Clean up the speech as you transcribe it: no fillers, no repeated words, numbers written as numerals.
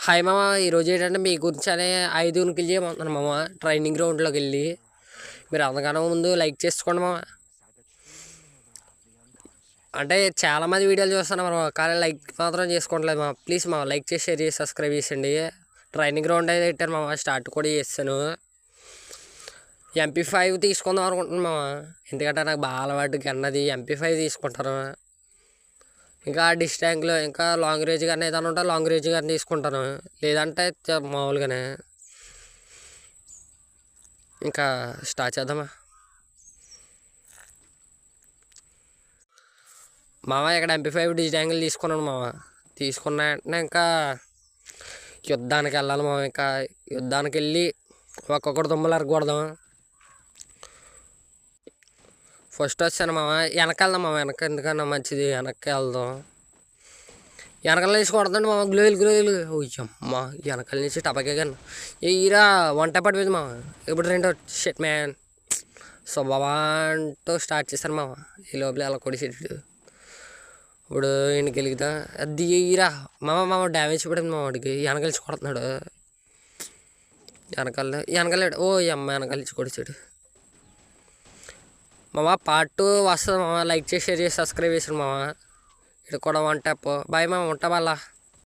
Hi మామ, ఈరోజు ఏంటంటే మీ గురించి అనే 5 కిల్ చేయమంటున్నాను మామ. ట్రైనింగ్ గ్రౌండ్లోకి వెళ్ళి మీరు అంతకన్నా ముందు లైక్ చేసుకోండి మామ. అంటే చాలామంది వీడియోలు చూస్తున్నాం మామ, కానీ లైక్ మాత్రం చేసుకోవట్లేదు మామ. ప్లీజ్ మామ లైక్ చేసి షేర్ చేసి సబ్స్క్రైబ్ చేయండి. ట్రైనింగ్ గ్రౌండ్ అయితే పెట్టాను మామ, స్టార్ట్ కూడా చేస్తాను. MP5 తీసుకుందాం అనుకుంటున్నాను మామ, ఎందుకంటే నాకు బాగా అలవాటుకి అన్నది MP5 తీసుకుంటాను. ఇంకా డిస్టాంక్లో ఇంకా లాంగ్ రేంజ్ కానీ ఏదైనా ఉంటే లాంగ్ రేంజ్ కానీ తీసుకుంటాను, లేదంటే మామూలుగానే. ఇంకా స్టార్ట్ చేద్దామా మామ. ఇక్కడ MP5 డిజిటాంగిల్ తీసుకున్నాను మామ. తీసుకున్న వెంటనే ఇంకా యుద్ధానికి వెళ్ళాలి మామ. ఇంకా యుద్ధానికి వెళ్ళి ఒక్కొక్కటి దుమ్మలు అరగకూడదాం. ఫస్ట్ వచ్చాను మామ, వెనక వెళ్దాం మామ. వెనక ఎందుకన్నా మంచిది, వెనక్కి వెళ్దాం. వెనకాల నుంచి కొడుతుండే మామ, గ్లోయిలు అమ్మా. వెనకాల నుంచి టపకే కానీ ఈరా వంట పడిపోయింది మామ. ఇప్పుడు రెండో షెట్ మ్యాన్ సో బాబా అంటూ స్టార్ట్ చేశాను మామ. ఈ లోపల అలా కొడిసేటు ఇప్పుడు ఇంటికి వెలుగుతా అది ఈరా మామ డ్యామేజ్ పడింది మా వాడికి. వెనకాలిచి కొడుతున్నాడు, వెనకాలేడు. ఓ అమ్మ వెనకాలిచి కొడిచాడు మామ. పార్ట్ 2 వస్తుంది మామ. లైక్ చేసి షేర్ చేసి సబ్స్క్రైబ్ చేసాడు మామ. ఇక్కడ కూడా వన్ ట్యాప్. బాయ్ మామ, ఉంటా వాళ్ళ.